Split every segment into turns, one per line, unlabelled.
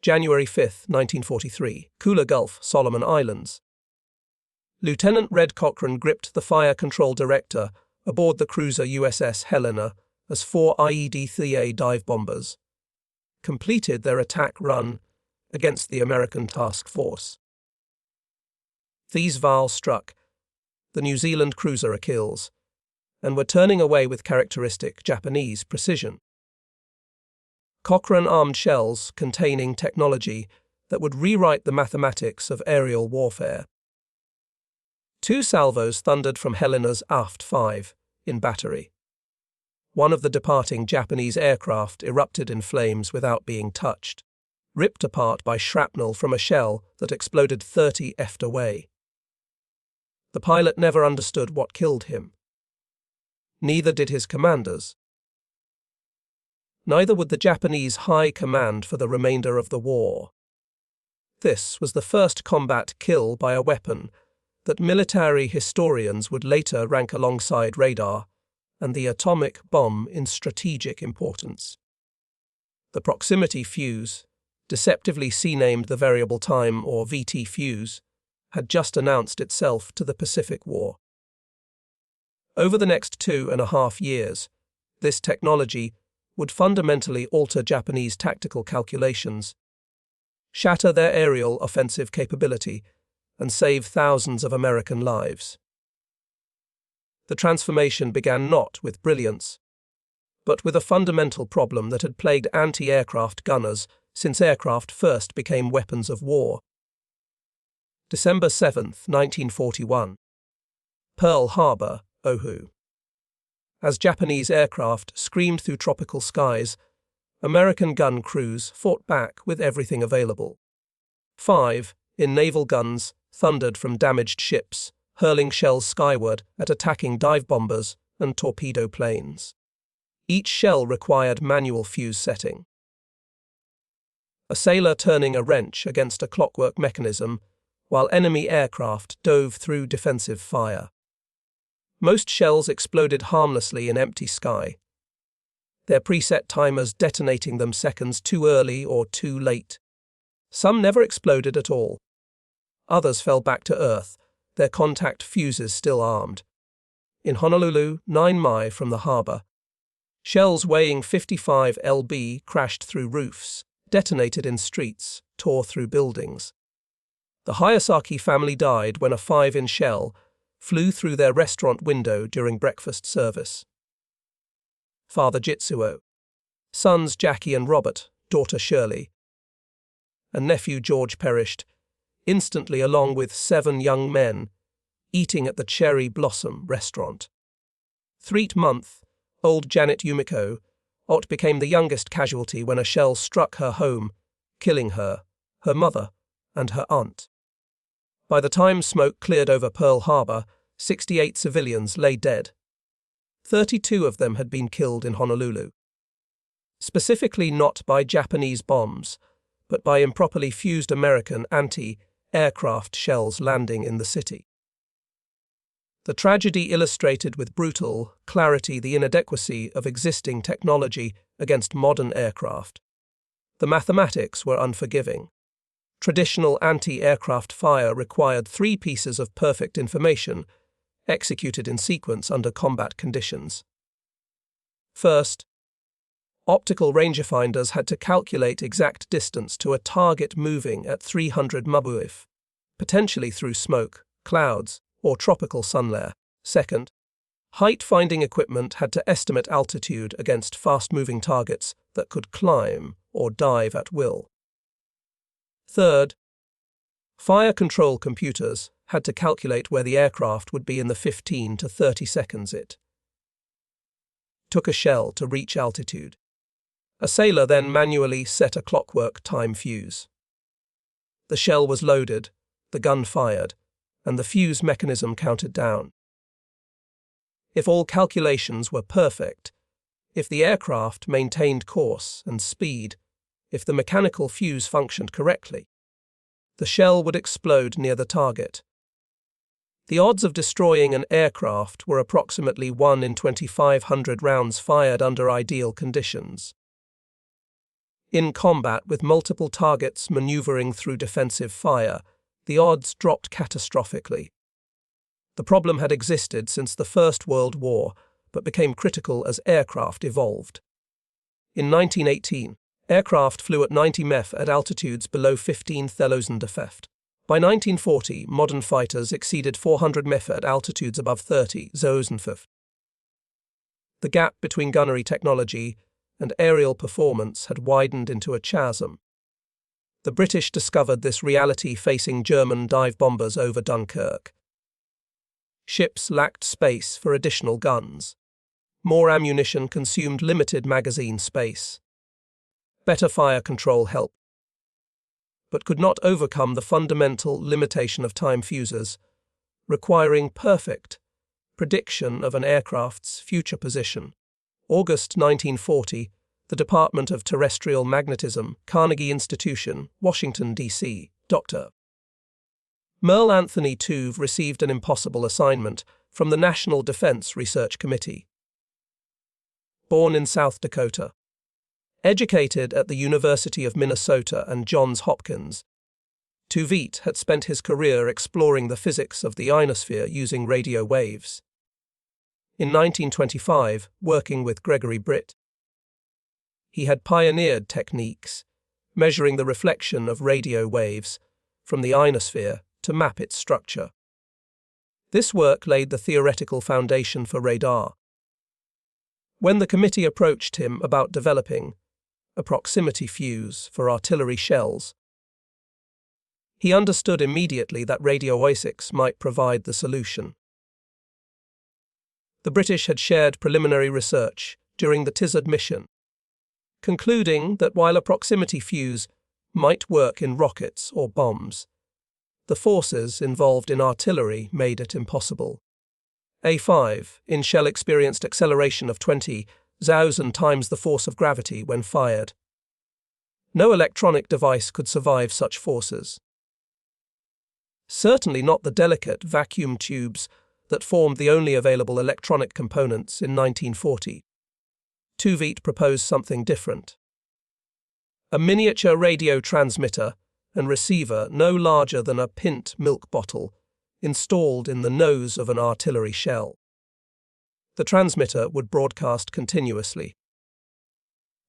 January 5, 1943, Kula Gulf, Solomon Islands. Lieutenant Red Cochran gripped the fire control director aboard the cruiser USS Helena as 4 IED-3A dive bombers completed their attack run against the American task force. These VALs struck the New Zealand cruiser Achilles and were turning away with characteristic Japanese precision. Cochrane-armed shells containing technology that would rewrite the mathematics of aerial warfare. 2 salvos thundered from Helena's aft 5 in battery. One of the departing Japanese aircraft erupted in flames without being touched, ripped apart by shrapnel from a shell that exploded 30 ft away. The pilot never understood what killed him. Neither did his commanders. Neither would the Japanese High Command for the remainder of the war. This was the first combat kill by a weapon that military historians would later rank alongside radar and the atomic bomb in strategic importance. The proximity fuse, deceptively C-named the variable time or VT fuse, had just announced itself to the Pacific War. Over the next 2.5 years, this technology would fundamentally alter Japanese tactical calculations, shatter their aerial offensive capability, and save thousands of American lives. The transformation began not with brilliance, but with a fundamental problem that had plagued anti-aircraft gunners since aircraft first became weapons of war. December 7, 1941. Pearl Harbor, Oahu. As Japanese aircraft screamed through tropical skies, American gun crews fought back with everything available. 5, in naval guns, thundered from damaged ships, hurling shells skyward at attacking dive bombers and torpedo planes. Each shell required manual fuse setting. A sailor turning a wrench against a clockwork mechanism while enemy aircraft dove through defensive fire. Most shells exploded harmlessly in empty sky, their preset timers detonating them seconds too early or too late. Some never exploded at all. Others fell back to Earth, their contact fuses still armed. In Honolulu, 9 mi from the harbor, shells weighing 55 lb crashed through roofs, detonated in streets, tore through buildings. The Hayasaki family died when a 5-inch shell flew through their restaurant window during breakfast service. Father Jitsuo, sons Jackie and Robert, daughter Shirley, and nephew George perished instantly along with 7 young men eating at the Cherry Blossom restaurant. 3-month-old Janet Yumiko became the youngest casualty when a shell struck her home, killing her, her mother, and her aunt. By the time smoke cleared over Pearl Harbor, 68 civilians lay dead. 32 of them had been killed in Honolulu. Specifically not by Japanese bombs, but by improperly fused American anti-aircraft shells landing in the city. The tragedy illustrated with brutal clarity the inadequacy of existing technology against modern aircraft. The mathematics were unforgiving. Traditional anti-aircraft fire required 3 pieces of perfect information, executed in sequence under combat conditions. First, optical rangefinders had to calculate exact distance to a target moving at 300 mabuif, potentially through smoke, clouds, or tropical sunlayer. Second, height-finding equipment had to estimate altitude against fast-moving targets that could climb or dive at will. Third, fire control computers had to calculate where the aircraft would be in the 15 to 30 seconds it took a shell to reach altitude. A sailor then manually set a clockwork time fuse. The shell was loaded, the gun fired, and the fuse mechanism counted down. If all calculations were perfect, if the aircraft maintained course and speed, if the mechanical fuse functioned correctly, the shell would explode near the target. The odds of destroying an aircraft were approximately 1 in 2,500 rounds fired under ideal conditions. In combat with multiple targets maneuvering through defensive fire, the odds dropped catastrophically. The problem had existed since the First World War, but became critical as aircraft evolved. In 1918, aircraft flew at 90 mph at altitudes below 15,000 ft. By 1940, modern fighters exceeded 400 mph at altitudes above 30,000 ft. The gap between gunnery technology and aerial performance had widened into a chasm. The British discovered this reality facing German dive bombers over Dunkirk. Ships lacked space for additional guns. More ammunition consumed limited magazine space. Better fire control helped, but could not overcome the fundamental limitation of time fuses, requiring perfect prediction of an aircraft's future position. August 1940, the Department of Terrestrial Magnetism, Carnegie Institution, Washington, D.C., Dr. Merle Anthony Tuve received an impossible assignment from the National Defense Research Committee. Born in South Dakota, educated at the University of Minnesota and Johns Hopkins, Tuve had spent his career exploring the physics of the ionosphere using radio waves. In 1925, working with Gregory Britt, he had pioneered techniques measuring the reflection of radio waves from the ionosphere to map its structure. This work laid the theoretical foundation for radar. When the committee approached him about developing a proximity fuse for artillery shells, he understood immediately that radioisotopics might provide the solution. The British had shared preliminary research during the TISAD mission, concluding that while a proximity fuse might work in rockets or bombs, the forces involved in artillery made it impossible. A5 in shell experienced acceleration of 20,000 times the force of gravity when fired. No electronic device could survive such forces. Certainly not the delicate vacuum tubes that formed the only available electronic components in 1940. Tuve proposed something different. A miniature radio transmitter and receiver no larger than a pint milk bottle installed in the nose of an artillery shell. The transmitter would broadcast continuously.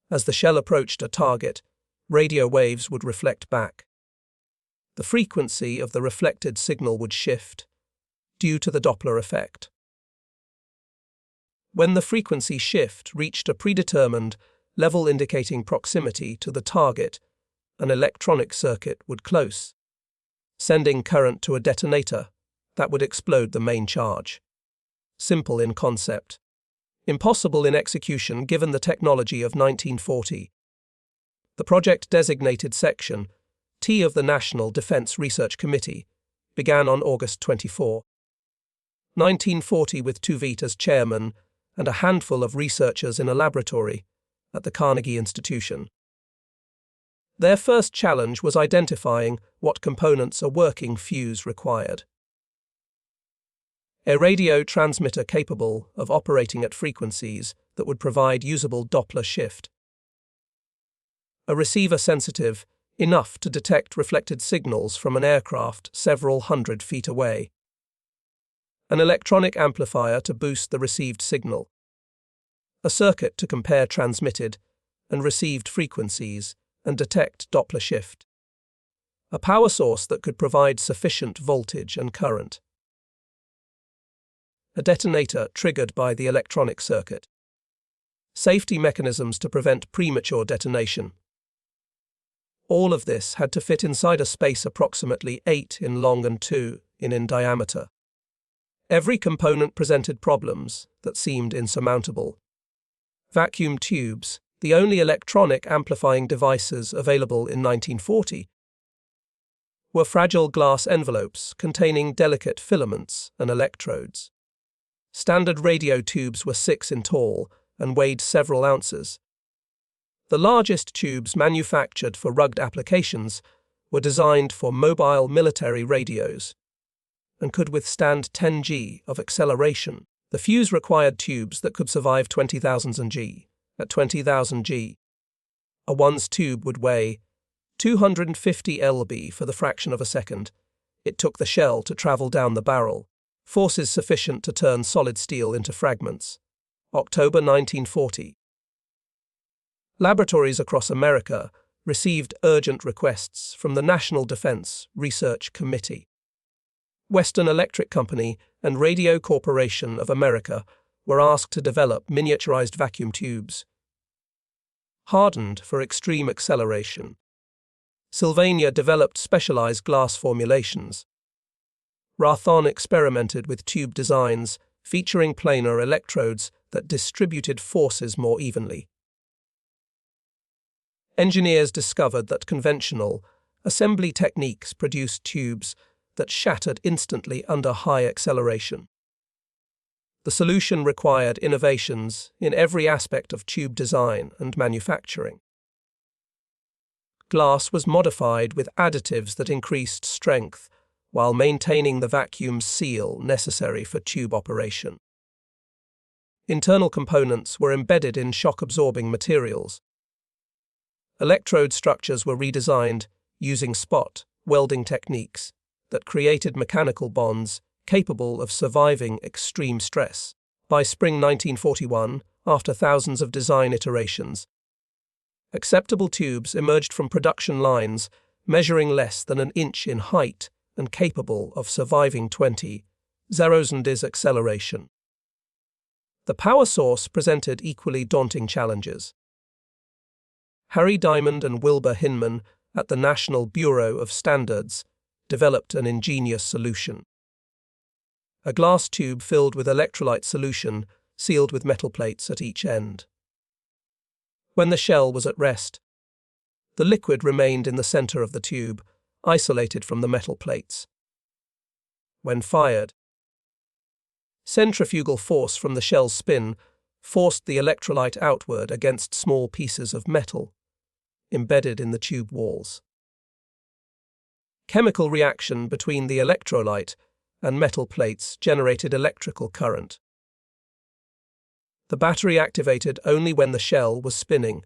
As the shell approached a target, radio waves would reflect back. The frequency of the reflected signal would shift due to the Doppler effect. When the frequency shift reached a predetermined level indicating proximity to the target, an electronic circuit would close, sending current to a detonator that would explode the main charge. Simple in concept, impossible in execution given the technology of 1940. The project-designated Section T of the National Defense Research Committee began on August 24, 1940 with Tuve as chairman and a handful of researchers in a laboratory at the Carnegie Institution. Their first challenge was identifying what components a working fuse required. A radio transmitter capable of operating at frequencies that would provide usable Doppler shift. A receiver sensitive enough to detect reflected signals from an aircraft several hundred feet away. An electronic amplifier to boost the received signal. A circuit to compare transmitted and received frequencies and detect Doppler shift. A power source that could provide sufficient voltage and current. A detonator triggered by the electronic circuit. Safety mechanisms to prevent premature detonation. All of this had to fit inside a space approximately 8 in long and 2 in diameter. Every component presented problems that seemed insurmountable. Vacuum tubes, the only electronic amplifying devices available in 1940, were fragile glass envelopes containing delicate filaments and electrodes. Standard radio tubes were 6 in tall and weighed several ounces. The largest tubes manufactured for rugged applications were designed for mobile military radios and could withstand 10 g of acceleration. The fuse required tubes that could survive 20,000 g. At 20,000 g, A one's tube would weigh 250 lb for the fraction of a second. It took the shell to travel down the barrel, forces sufficient to turn solid steel into fragments. October 1940. Laboratories across America received urgent requests from the National Defense Research Committee. Western Electric Company and Radio Corporation of America were asked to develop miniaturized vacuum tubes, hardened for extreme acceleration. Sylvania developed specialized glass formulations. Raytheon experimented with tube designs featuring planar electrodes that distributed forces more evenly. Engineers discovered that conventional assembly techniques produced tubes that shattered instantly under high acceleration. The solution required innovations in every aspect of tube design and manufacturing. Glass was modified with additives that increased strength while maintaining the vacuum seal necessary for tube operation. Internal components were embedded in shock-absorbing materials. Electrode structures were redesigned using spot welding techniques that created mechanical bonds capable of surviving extreme stress. By spring 1941, after thousands of design iterations, acceptable tubes emerged from production lines measuring less than an inch in height and capable of surviving 20 zeros acceleration. The power source presented equally daunting challenges. Harry Diamond and Wilbur Hinman at the National Bureau of Standards developed an ingenious solution. A glass tube filled with electrolyte solution sealed with metal plates at each end. When the shell was at rest, the liquid remained in the center of the tube, isolated from the metal plates. When fired, centrifugal force from the shell's spin forced the electrolyte outward against small pieces of metal embedded in the tube walls. Chemical reaction between the electrolyte and metal plates generated electrical current. The battery activated only when the shell was spinning,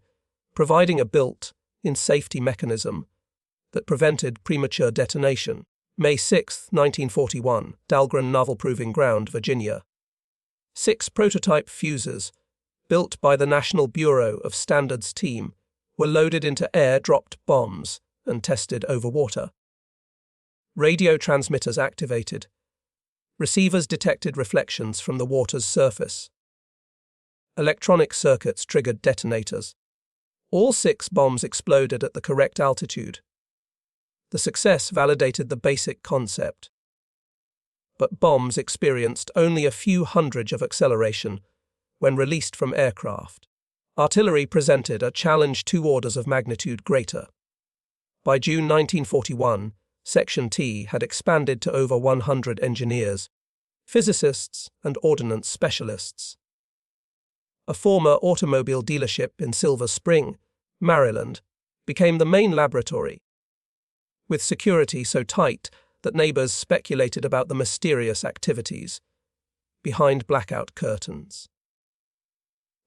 providing a built-in safety mechanism that prevented premature detonation. May 6, 1941, Dahlgren Naval Proving Ground, Virginia. 6 prototype fuses, built by the National Bureau of Standards team, were loaded into air-dropped bombs and tested over water. Radio transmitters activated. Receivers detected reflections from the water's surface. Electronic circuits triggered detonators. All 6 bombs exploded at the correct altitude. The success validated the basic concept. But bombs experienced only a few hundreds of acceleration when released from aircraft. Artillery presented a challenge 2 orders of magnitude greater. By June 1941, Section T had expanded to over 100 engineers, physicists, and ordnance specialists. A former automobile dealership in Silver Spring, Maryland, became the main laboratory, with security so tight that neighbors speculated about the mysterious activities behind blackout curtains.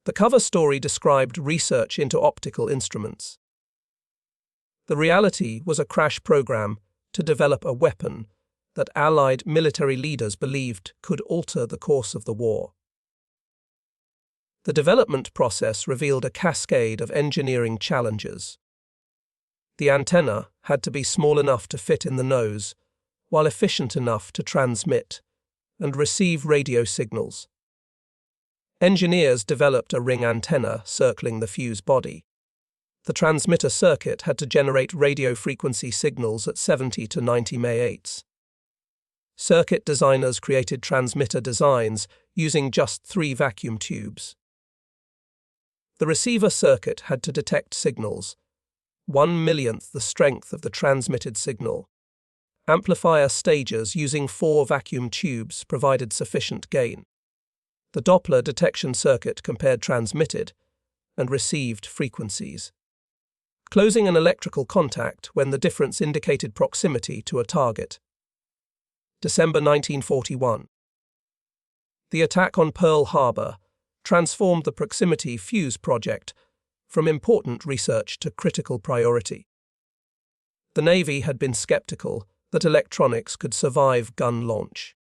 The cover story described research into optical instruments. The reality was a crash program to develop a weapon that Allied military leaders believed could alter the course of the war. The development process revealed a cascade of engineering challenges. The antenna had to be small enough to fit in the nose, while efficient enough to transmit and receive radio signals. Engineers developed a ring antenna circling the fuse body. The transmitter circuit had to generate radio frequency signals at 70 to 90 MHz. Circuit designers created transmitter designs using just 3 vacuum tubes. The receiver circuit had to detect signals, 1/millionth the strength of the transmitted signal. Amplifier stagers using 4 vacuum tubes provided sufficient gain. The Doppler detection circuit compared transmitted and received frequencies, closing an electrical contact when the difference indicated proximity to a target. December 1941. The attack on Pearl Harbor transformed the proximity fuse project from important research to critical priority. The Navy had been skeptical that electronics could survive gun launch.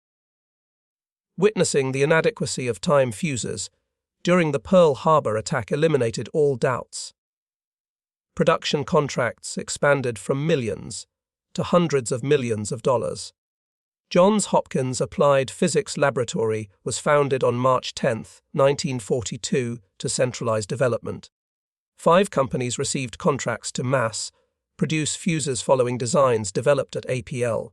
Witnessing the inadequacy of time fuses during the Pearl Harbor attack eliminated all doubts. Production contracts expanded from millions to hundreds of millions of dollars. Johns Hopkins Applied Physics Laboratory was founded on March 10, 1942, to centralize development. 5 companies received contracts to mass-produce fuses following designs developed at APL.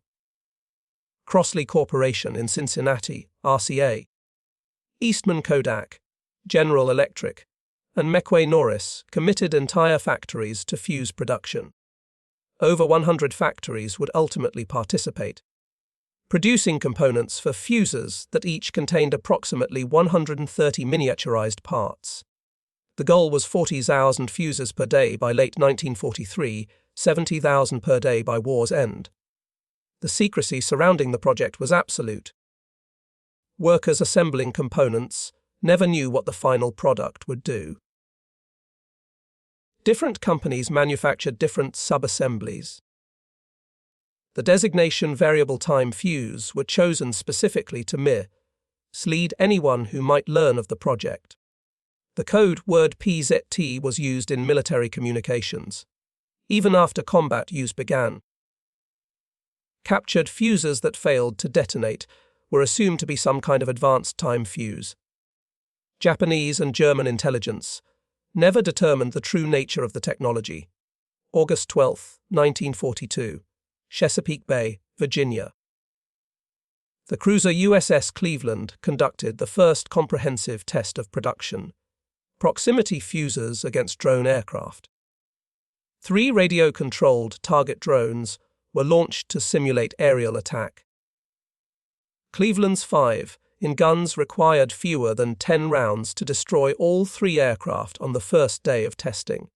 Crossley Corporation in Cincinnati, RCA. Eastman Kodak, General Electric, and McQuay Norris committed entire factories to fuse production. Over 100 factories would ultimately participate, producing components for fuses that each contained approximately 130 miniaturized parts. The goal was 40,000 fuses per day by late 1943, 70,000 per day by war's end. The secrecy surrounding the project was absolute. Workers assembling components never knew what the final product would do. Different companies manufactured different sub-assemblies. The designation variable time fuse were chosen specifically to mislead anyone who might learn of the project. The code word PZT was used in military communications, even after combat use began. Captured fuses that failed to detonate were assumed to be some kind of advanced time fuse. Japanese and German intelligence never determined the true nature of the technology. August 12, 1942, Chesapeake Bay, Virginia. The cruiser USS Cleveland conducted the first comprehensive test of production, proximity fuses against drone aircraft. 3 radio-controlled target drones were launched to simulate aerial attack. Cleveland's 5 in guns required fewer than 10 rounds to destroy all 3 aircraft on the first day of testing.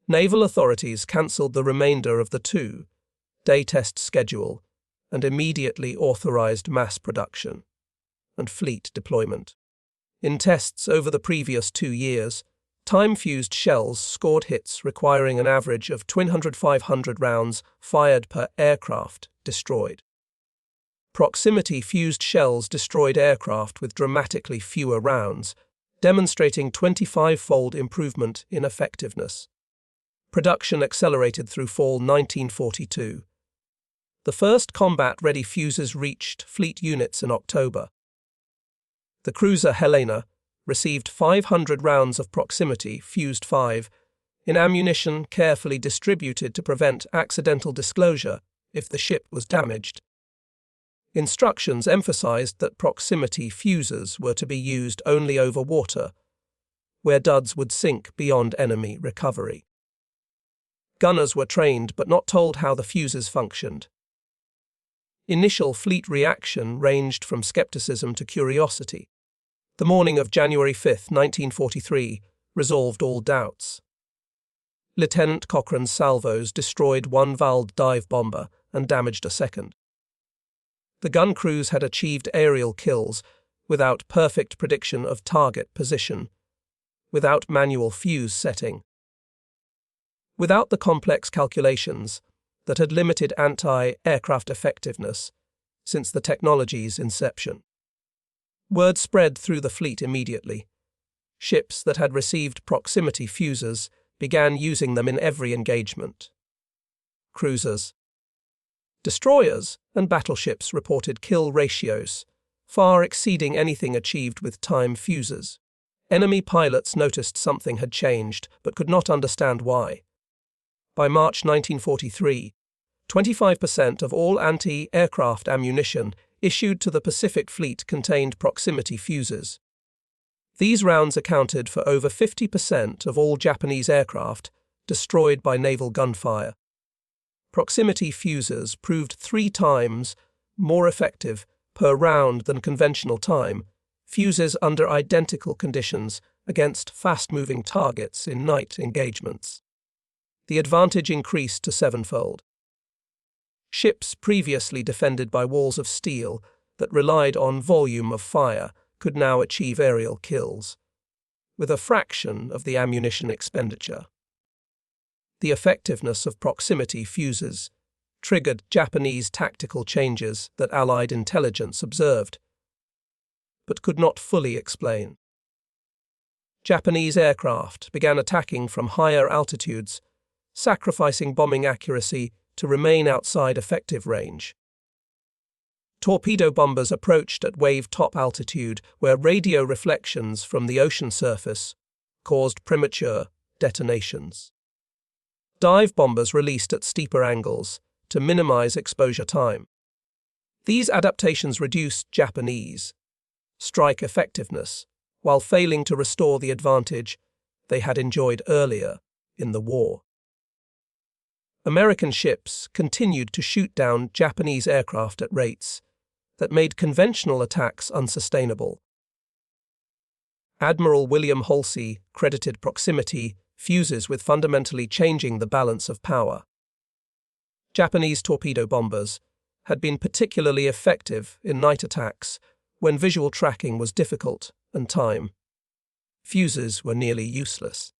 Naval authorities cancelled the remainder of the 2-day test schedule and immediately authorized mass production and fleet deployment. In tests over the previous 2 years, time-fused shells scored hits requiring an average of 200-500 rounds fired per aircraft destroyed. Proximity-fused shells destroyed aircraft with dramatically fewer rounds, demonstrating 25-fold improvement in effectiveness. Production accelerated through fall 1942. The first combat-ready fuses reached fleet units in October. The cruiser Helena received 500 rounds of proximity-fused 5 in ammunition carefully distributed to prevent accidental disclosure if the ship was damaged. Instructions emphasized that proximity fuses were to be used only over water, where duds would sink beyond enemy recovery. Gunners were trained but not told how the fuses functioned. Initial fleet reaction ranged from skepticism to curiosity. The morning of January 5, 1943, resolved all doubts. Lieutenant Cochrane's salvos destroyed 1 Vald dive bomber and damaged a second. The gun crews had achieved aerial kills without perfect prediction of target position, without manual fuse setting, without the complex calculations that had limited anti-aircraft effectiveness since the technology's inception. Word spread through the fleet immediately. Ships that had received proximity fuses began using them in every engagement. Cruisers, destroyers, and battleships reported kill ratios far exceeding anything achieved with time fuses. Enemy pilots noticed something had changed but could not understand why. By March 1943, 25% of all anti-aircraft ammunition issued to the Pacific Fleet contained proximity fuses. These rounds accounted for over 50% of all Japanese aircraft destroyed by naval gunfire. Proximity fuses proved 3 times more effective per round than conventional time fuses under identical conditions against fast-moving targets in night engagements. The advantage increased to 7-fold. Ships previously defended by walls of steel that relied on volume of fire could now achieve aerial kills. with a fraction of the ammunition expenditure. The effectiveness of proximity fuses triggered Japanese tactical changes that Allied intelligence observed, but could not fully explain. Japanese aircraft began attacking from higher altitudes, sacrificing bombing accuracy to remain outside effective range. Torpedo bombers approached at wave-top altitude, where radio reflections from the ocean surface caused premature detonations. Dive bombers released at steeper angles to minimize exposure time. These adaptations reduced Japanese strike effectiveness while failing to restore the advantage they had enjoyed earlier in the war. American ships continued to shoot down Japanese aircraft at rates that made conventional attacks unsustainable. Admiral William Halsey credited proximity fuses with fundamentally changing the balance of power. Japanese torpedo bombers had been particularly effective in night attacks when visual tracking was difficult and time. Fuses were nearly useless.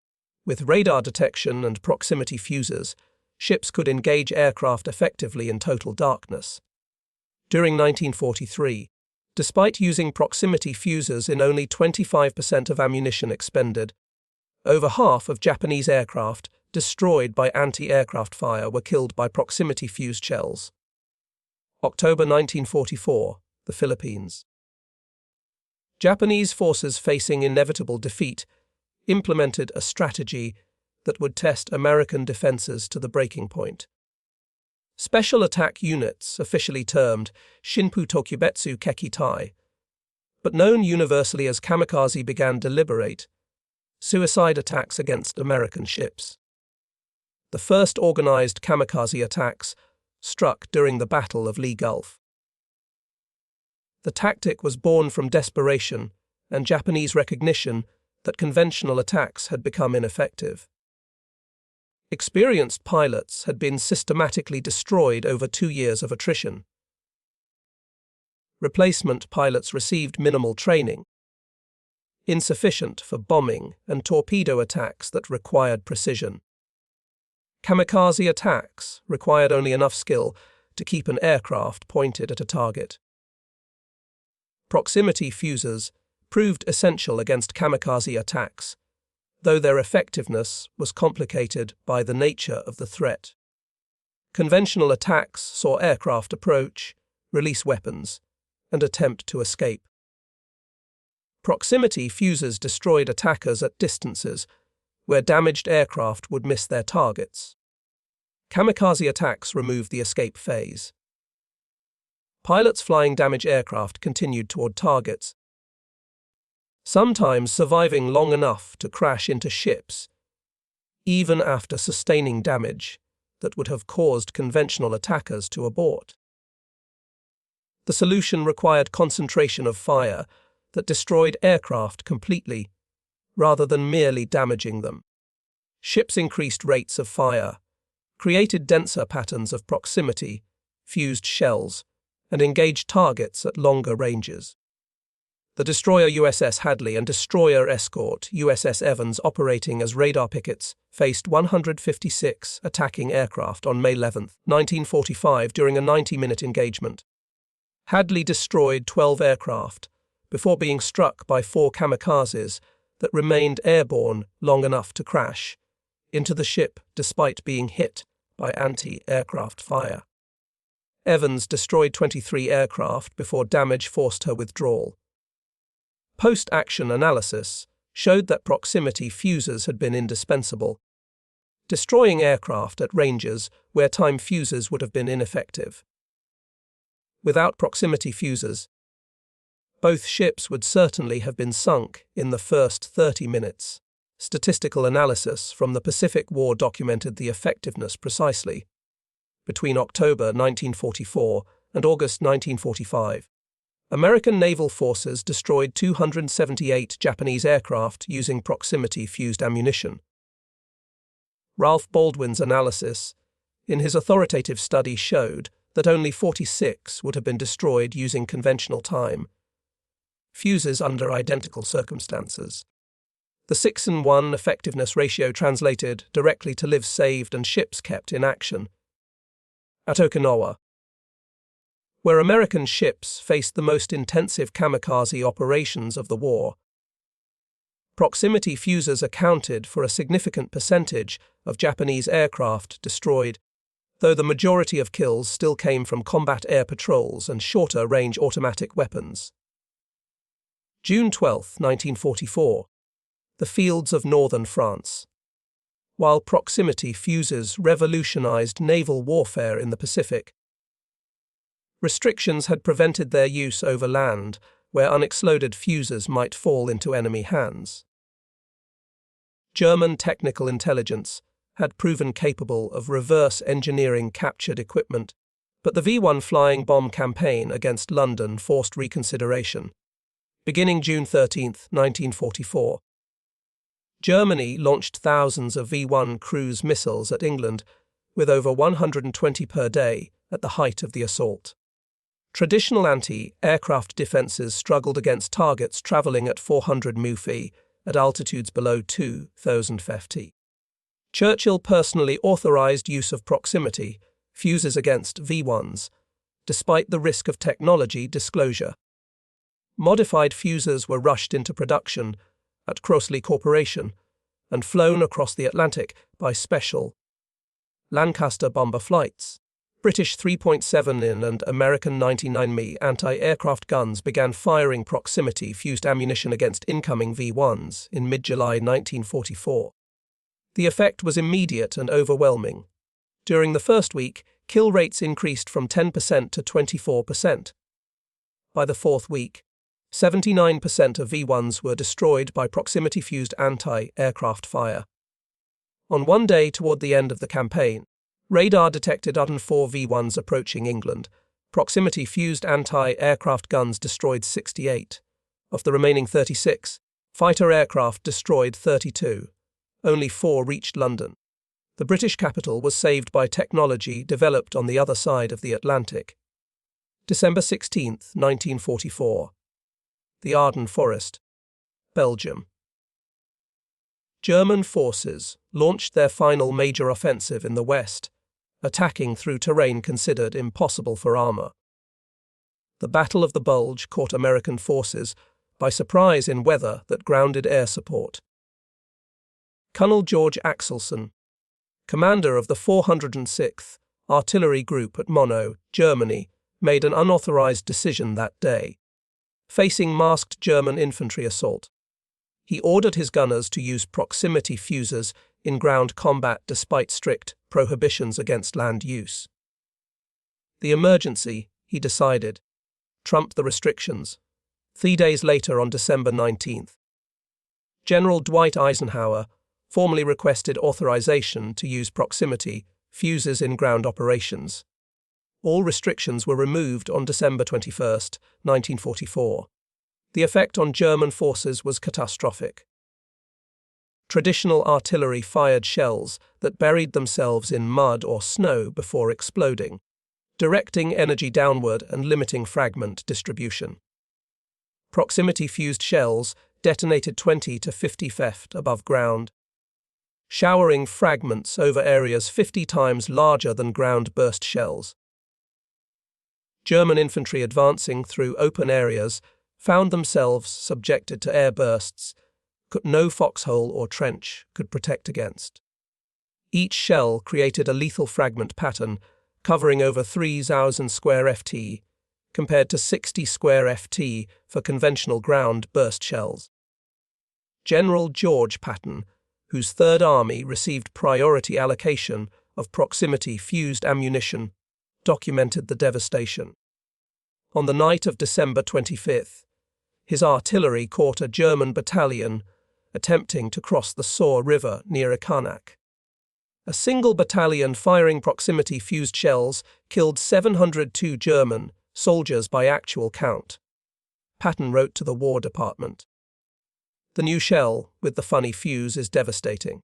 With radar detection and proximity fuses, ships could engage aircraft effectively in total darkness. During 1943, despite using proximity fuses in only 25% of ammunition expended, over half of Japanese aircraft destroyed by anti-aircraft fire were killed by proximity fused shells. October 1944, the Philippines. Japanese forces facing inevitable defeat implemented a strategy that would test American defenses to the breaking point. Special attack units, officially termed Shinpu Tokubetsu Kekitai, but known universally as kamikaze, began deliberate suicide attacks against American ships. The first organized kamikaze attacks struck during the Battle of Lee Gulf. The tactic was born from desperation and Japanese recognition that conventional attacks had become ineffective. Experienced pilots had been systematically destroyed over 2 years of attrition. Replacement pilots received minimal training, insufficient for bombing and torpedo attacks that required precision. Kamikaze attacks required only enough skill to keep an aircraft pointed at a target. Proximity fuses proved essential against kamikaze attacks, though their effectiveness was complicated by the nature of the threat. Conventional attacks saw aircraft approach, release weapons, and attempt to escape. Proximity fuses destroyed attackers at distances where damaged aircraft would miss their targets. Kamikaze attacks removed the escape phase. Pilots flying damaged aircraft continued toward targets, sometimes surviving long enough to crash into ships, even after sustaining damage that would have caused conventional attackers to abort. The solution required concentration of fire that destroyed aircraft completely, rather than merely damaging them. Ships increased rates of fire, created denser patterns of proximity, fused shells, and engaged targets at longer ranges. The destroyer USS Hadley and destroyer escort USS Evans, operating as radar pickets, faced 156 attacking aircraft on May 11, 1945, during a 90-minute engagement. Hadley destroyed 12 aircraft before being struck by 4 kamikazes that remained airborne long enough to crash into the ship despite being hit by anti-aircraft fire. Evans destroyed 23 aircraft before damage forced her withdrawal. Post-action analysis showed that proximity fuses had been indispensable, destroying aircraft at ranges where time fuses would have been ineffective. Without proximity fuses, both ships would certainly have been sunk in the first 30 minutes. Statistical analysis from the Pacific War documented the effectiveness precisely. Between October 1944 and August 1945, American naval forces destroyed 278 Japanese aircraft using proximity-fused ammunition. Ralph Baldwin's analysis in his authoritative study showed that only 46 would have been destroyed using conventional time fuses under identical circumstances. The 6-1 effectiveness ratio translated directly to lives saved and ships kept in action. At Okinawa, where American ships faced the most intensive kamikaze operations of the war, proximity fuses accounted for a significant percentage of Japanese aircraft destroyed, though the majority of kills still came from combat air patrols and shorter-range automatic weapons. June 12, 1944. The fields of northern France. While proximity fuses revolutionized naval warfare in the Pacific, restrictions had prevented their use over land, where unexploded fuses might fall into enemy hands. German technical intelligence had proven capable of reverse engineering captured equipment, but the V-1 flying bomb campaign against London forced reconsideration. Beginning June 13, 1944, Germany launched thousands of V-1 cruise missiles at England, with over 120 per day at the height of the assault. Traditional anti-aircraft defences struggled against targets travelling at 400 mph at altitudes below 2,000 ft. Churchill personally authorised use of proximity fuses against V-1s, despite the risk of technology disclosure. Modified fuses were rushed into production at Crossley Corporation and flown across the Atlantic by special Lancaster bomber flights. British 3.7 and American 99mm anti-aircraft guns began firing proximity-fused ammunition against incoming V-1s in mid-July 1944. The effect was immediate and overwhelming. During the first week, kill rates increased from 10% to 24%. By the fourth week, 79% of V-1s were destroyed by proximity-fused anti-aircraft fire. On one day toward the end of the campaign, radar detected 4 V-1s approaching England. Proximity-fused anti-aircraft guns destroyed 68. Of the remaining 36, fighter aircraft destroyed 32. Only 4 reached London. The British capital was saved by technology developed on the other side of the Atlantic. December 16, 1944. The Ardennes Forest, Belgium. German forces launched their final major offensive in the west, attacking through terrain considered impossible for armour. The Battle of the Bulge caught American forces by surprise in weather that grounded air support. Colonel George Axelson, commander of the 406th Artillery Group at Mono, Germany, made an unauthorized decision that day. Facing masked German infantry assault, he ordered his gunners to use proximity fuses in ground combat despite strict prohibitions against land use. The emergency, he decided, trumped the restrictions. 3 days later, on December 19th, General Dwight Eisenhower formally requested authorization to use proximity fuses in ground operations. All restrictions were removed on December 21, 1944. The effect on German forces was catastrophic. Traditional artillery fired shells that buried themselves in mud or snow before exploding, directing energy downward and limiting fragment distribution. Proximity-fused shells detonated 20 to 50 ft above ground, showering fragments over areas 50 times larger than ground-burst shells. German infantry advancing through open areas found themselves subjected to air bursts no foxhole or trench could protect against. Each shell created a lethal fragment pattern covering over 3,000 square ft, compared to 60 square ft for conventional ground burst shells. General George Patton, whose Third Army received priority allocation of proximity-fused ammunition, documented the devastation. On the night of December 25th, his artillery caught a German battalion attempting to cross the Soar River near Ikanak. A single battalion firing proximity-fused shells killed 702 German soldiers by actual count. Patton wrote to the War Department. The new shell with the funny fuse is devastating.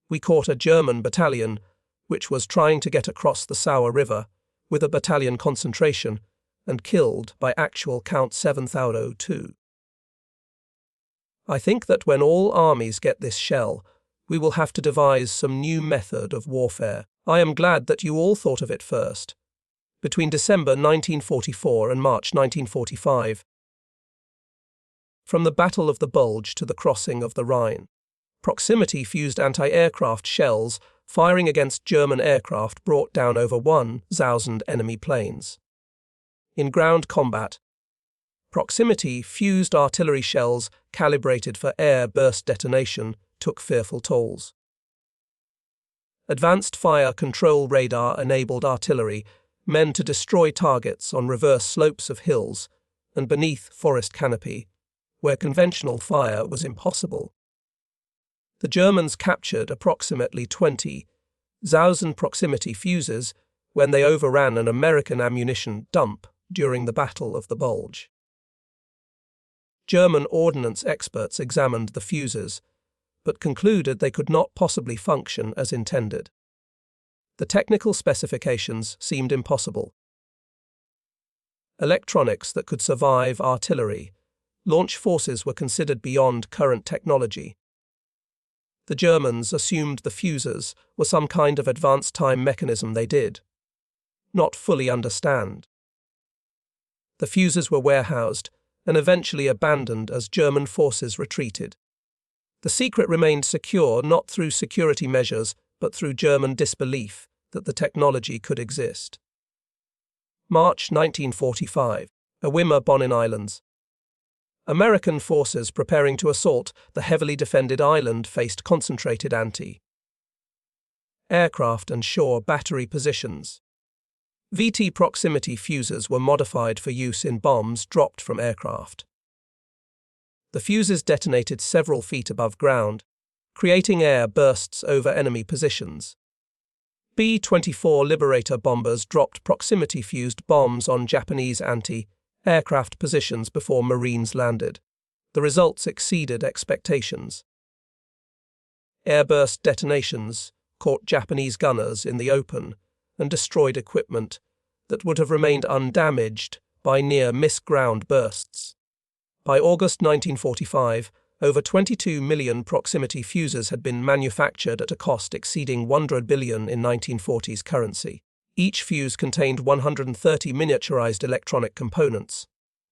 We caught a German battalion which was trying to get across the Soar River with a battalion concentration and killed by actual count 7,002. I think that when all armies get this shell, we will have to devise some new method of warfare. I am glad that you all thought of it first. Between December 1944 and March 1945. From the Battle of the Bulge to the crossing of the Rhine, proximity-fused anti-aircraft shells firing against German aircraft brought down over 1,000 enemy planes. In ground combat, proximity-fused artillery shells calibrated for air burst detonation took fearful tolls. Advanced fire control radar enabled artillery meant to destroy targets on reverse slopes of hills and beneath forest canopy, where conventional fire was impossible. The Germans captured approximately 20,000 proximity fuses when they overran an American ammunition dump during the Battle of the Bulge. German ordnance experts examined the fuses, but concluded they could not possibly function as intended. The technical specifications seemed impossible. Electronics that could survive artillery, launch forces were considered beyond current technology. The Germans assumed the fuses were some kind of advanced time mechanism they did not fully understand. The fuses were warehoused and eventually abandoned as German forces retreated. The secret remained secure not through security measures but through German disbelief that the technology could exist. March 1945, Awimmer Bonin Islands. American forces preparing to assault the heavily defended island faced concentrated anti-aircraft and shore battery positions. VT proximity fuses were modified for use in bombs dropped from aircraft. The fuses detonated several feet above ground, creating air bursts over enemy positions. B-24 Liberator bombers dropped proximity-fused bombs on Japanese anti-aircraft positions before Marines landed. The results exceeded expectations. Airburst detonations caught Japanese gunners in the open and destroyed equipment that would have remained undamaged by near-miss ground bursts. By August 1945, over 22 million proximity fuses had been manufactured at a cost exceeding 100 billion in 1940s currency. Each fuse contained 130 miniaturized electronic components.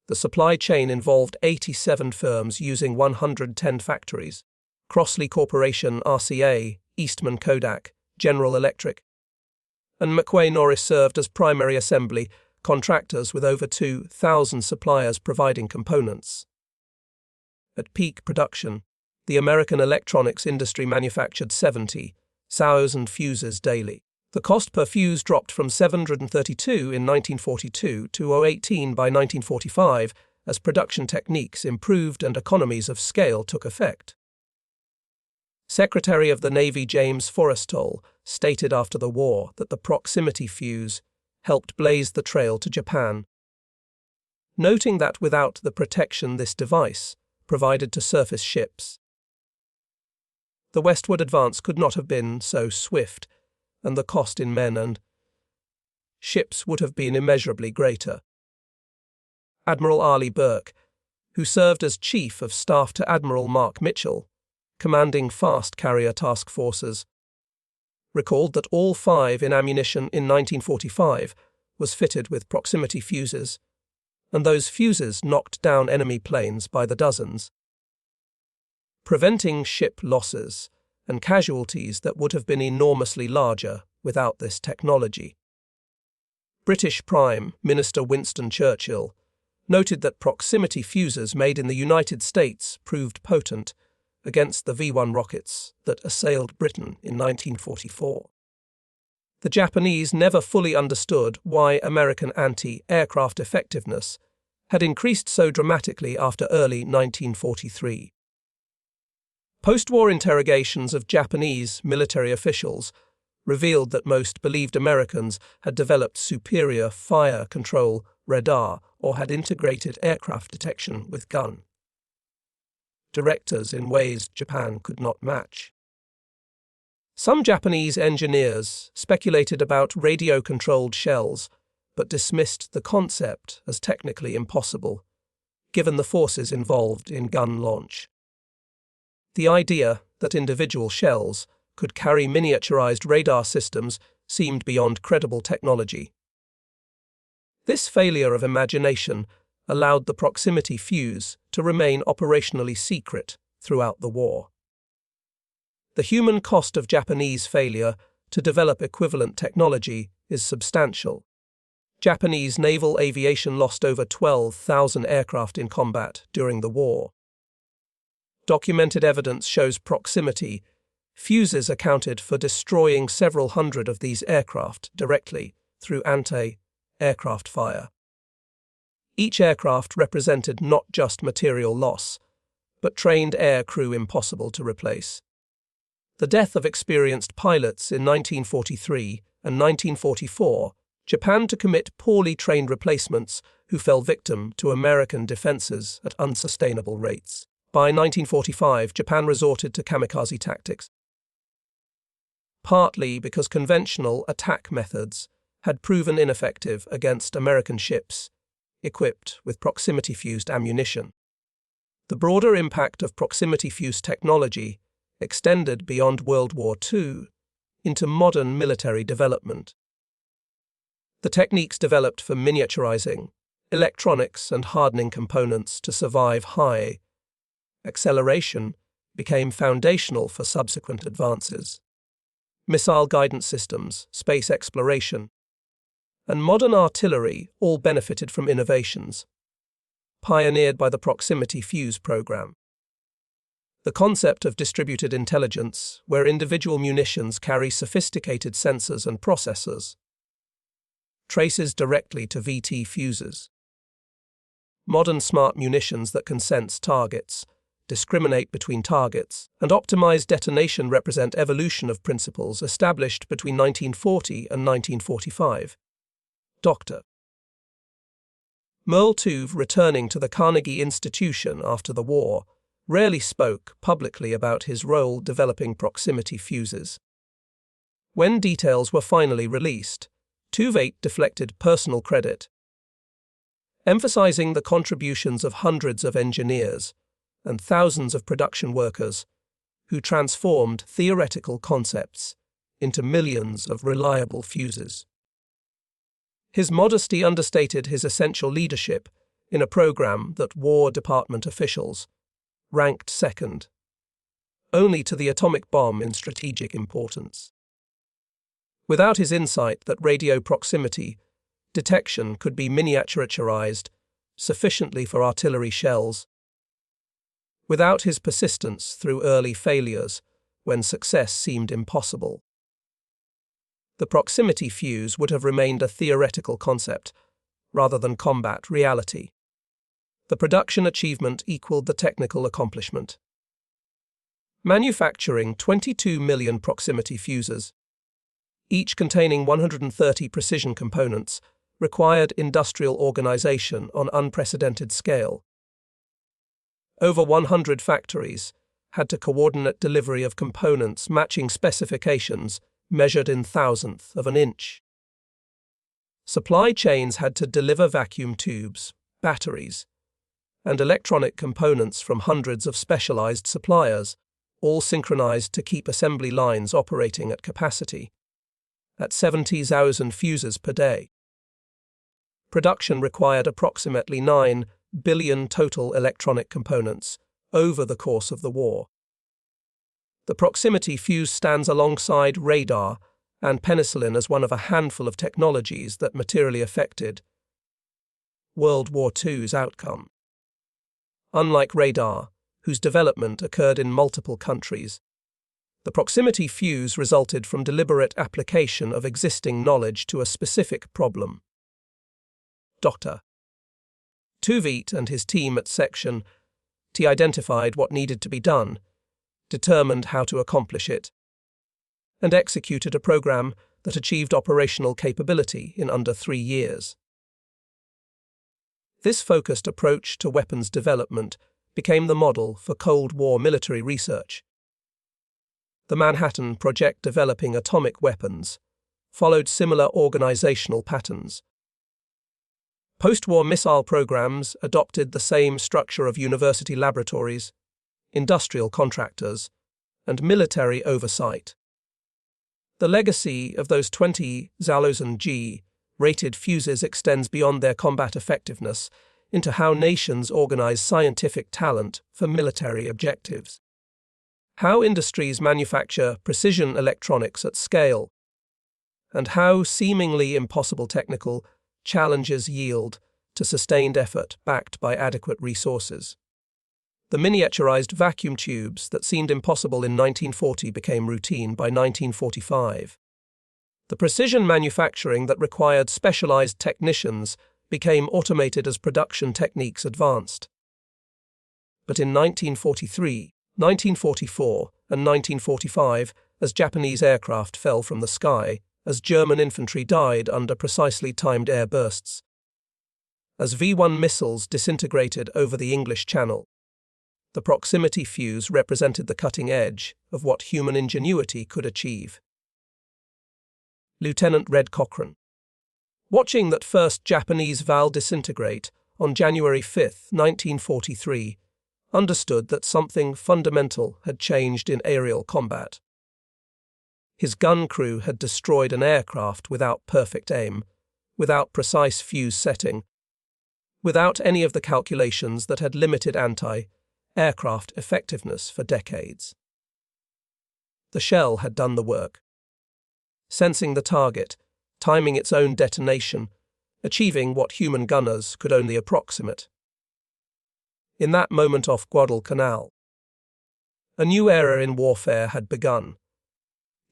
The supply chain involved 87 firms using 110 factories. Crossley Corporation, RCA, Eastman Kodak, General Electric, and McQuay Norris served as primary assembly contractors with over 2,000 suppliers providing components. At peak production, the American electronics industry manufactured 70,000 fuses daily. The cost per fuse dropped from $732 in 1942 to $018 by 1945 as production techniques improved and economies of scale took effect. Secretary of the Navy James Forrestal stated after the war that the proximity fuse helped blaze the trail to Japan, noting that without the protection this device provided to surface ships, the westward advance could not have been so swift, and the cost in men and ships would have been immeasurably greater. Admiral Arleigh Burke, who served as Chief of Staff to Admiral Mark Mitchell, commanding fast carrier task forces, recalled that all 5 in ammunition in 1945 was fitted with proximity fuses, and those fuses knocked down enemy planes by the dozens, preventing ship losses and casualties that would have been enormously larger without this technology. British Prime Minister Winston Churchill noted that proximity fuses made in the United States proved potent against the V-1 rockets that assailed Britain in 1944. The Japanese never fully understood why American anti-aircraft effectiveness had increased so dramatically after early 1943. Post-war interrogations of Japanese military officials revealed that most believed Americans had developed superior fire control radar or had integrated aircraft detection with gun directors in ways Japan could not match. Some Japanese engineers speculated about radio-controlled shells, but dismissed the concept as technically impossible, given the forces involved in gun launch. The idea that individual shells could carry miniaturized radar systems seemed beyond credible technology. This failure of imagination allowed the proximity fuse to remain operationally secret throughout the war. The human cost of Japanese failure to develop equivalent technology is substantial. Japanese naval aviation lost over 12,000 aircraft in combat during the war. Documented evidence shows proximity fuses accounted for destroying several hundred of these aircraft directly through anti-aircraft fire. Each aircraft represented not just material loss, but trained air crew impossible to replace. The death of experienced pilots in 1943 and 1944, Japan to commit poorly trained replacements who fell victim to American defenses at unsustainable rates. By 1945, Japan resorted to kamikaze tactics, partly because conventional attack methods had proven ineffective against American ships equipped with proximity-fused ammunition. The broader impact of proximity-fused technology extended beyond World War II into modern military development. The techniques developed for miniaturizing electronics and hardening components to survive high acceleration became foundational for subsequent advances. Missile guidance systems, space exploration, and modern artillery all benefited from innovations pioneered by the proximity fuse program. The concept of distributed intelligence, where individual munitions carry sophisticated sensors and processors, traces directly to VT fuses. Modern smart munitions that can sense targets, discriminate between targets, and optimize detonation represent evolution of principles established between 1940 and 1945. Dr. Merle Tuve, returning to the Carnegie Institution after the war, rarely spoke publicly about his role developing proximity fuses. When details were finally released, Tuve deflected personal credit, emphasizing the contributions of hundreds of engineers and thousands of production workers who transformed theoretical concepts into millions of reliable fuses. His modesty understated his essential leadership in a program that War Department officials ranked second only to the atomic bomb in strategic importance. Without his insight that radio proximity detection could be miniaturized sufficiently for artillery shells, without his persistence through early failures when success seemed impossible, the proximity fuse would have remained a theoretical concept rather than combat reality. The production achievement equaled the technical accomplishment. Manufacturing 22 million proximity fuses, each containing 130 precision components, required industrial organization on unprecedented scale. Over 100 factories had to coordinate delivery of components matching specifications measured in thousandth of an inch. Supply chains had to deliver vacuum tubes, batteries, and electronic components from hundreds of specialized suppliers, all synchronized to keep assembly lines operating at capacity, at 70,000 fuses per day. Production required approximately 9 billion total electronic components over the course of the war. The proximity fuse stands alongside radar and penicillin as one of a handful of technologies that materially affected World War II's outcome. Unlike radar, whose development occurred in multiple countries, the proximity fuse resulted from deliberate application of existing knowledge to a specific problem. Dr. Tuve and his team at Section T identified what needed to be done, determined how to accomplish it, and executed a program that achieved operational capability in under 3 years. This focused approach to weapons development became the model for Cold War military research. The Manhattan Project developing atomic weapons followed similar organizational patterns. Post-war missile programs adopted the same structure of university laboratories, industrial contractors, and military oversight. The legacy of those 20 WWII rated fuses extends beyond their combat effectiveness into how nations organize scientific talent for military objectives. How industries manufacture precision electronics at scale, and how seemingly impossible technical challenges yield to sustained effort backed by adequate resources. The miniaturized vacuum tubes that seemed impossible in 1940 became routine by 1945. The precision manufacturing that required specialized technicians became automated as production techniques advanced. But in 1943, 1944, and 1945, as Japanese aircraft fell from the sky, as German infantry died under precisely timed air bursts, as V-1 missiles disintegrated over the English Channel, the proximity fuse represented the cutting edge of what human ingenuity could achieve. Lieutenant Red Cochrane, watching that first Japanese valve disintegrate on January 5, 1943, understood that something fundamental had changed in aerial combat. His gun crew had destroyed an aircraft without perfect aim, without precise fuse setting, without any of the calculations that had limited anti-aircraft effectiveness for decades. The shell had done the work, sensing the target, timing its own detonation, achieving what human gunners could only approximate. In that moment off Guadalcanal, a new era in warfare had begun.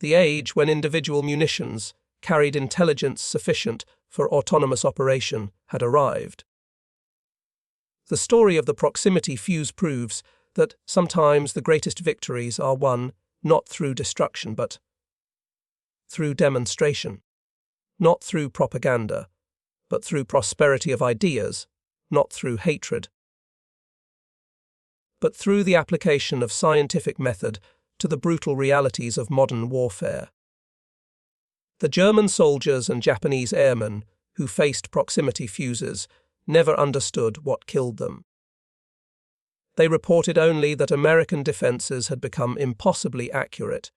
The age when individual munitions carried intelligence sufficient for autonomous operation had arrived. The story of the proximity fuse proves that sometimes the greatest victories are won not through destruction but through demonstration, not through propaganda, but through prosperity of ideas, not through hatred, but through the application of scientific method to the brutal realities of modern warfare. The German soldiers and Japanese airmen who faced proximity fuses never understood what killed them. They reported only that American defenses had become impossibly accurate,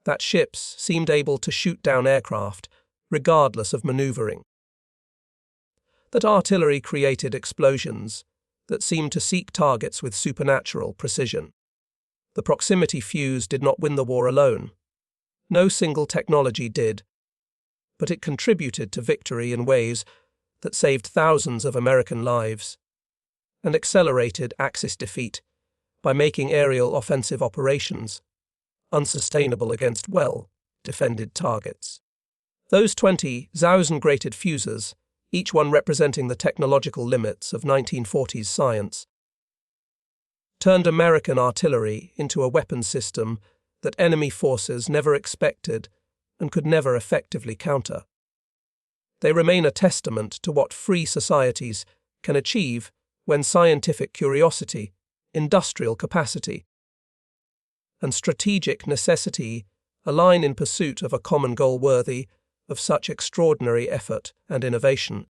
that ships seemed able to shoot down aircraft regardless of maneuvering, that artillery created explosions that seemed to seek targets with supernatural precision. The proximity fuse did not win the war alone. No single technology did, but it contributed to victory in ways that saved thousands of American lives and accelerated Axis defeat by making aerial offensive operations unsustainable against well-defended targets. Those 20 WWII-graded fuses, each one representing the technological limits of 1940s science, turned American artillery into a weapon system that enemy forces never expected and could never effectively counter. They remain a testament to what free societies can achieve when scientific curiosity, industrial capacity, and strategic necessity align in pursuit of a common goal worthy of such extraordinary effort and innovation.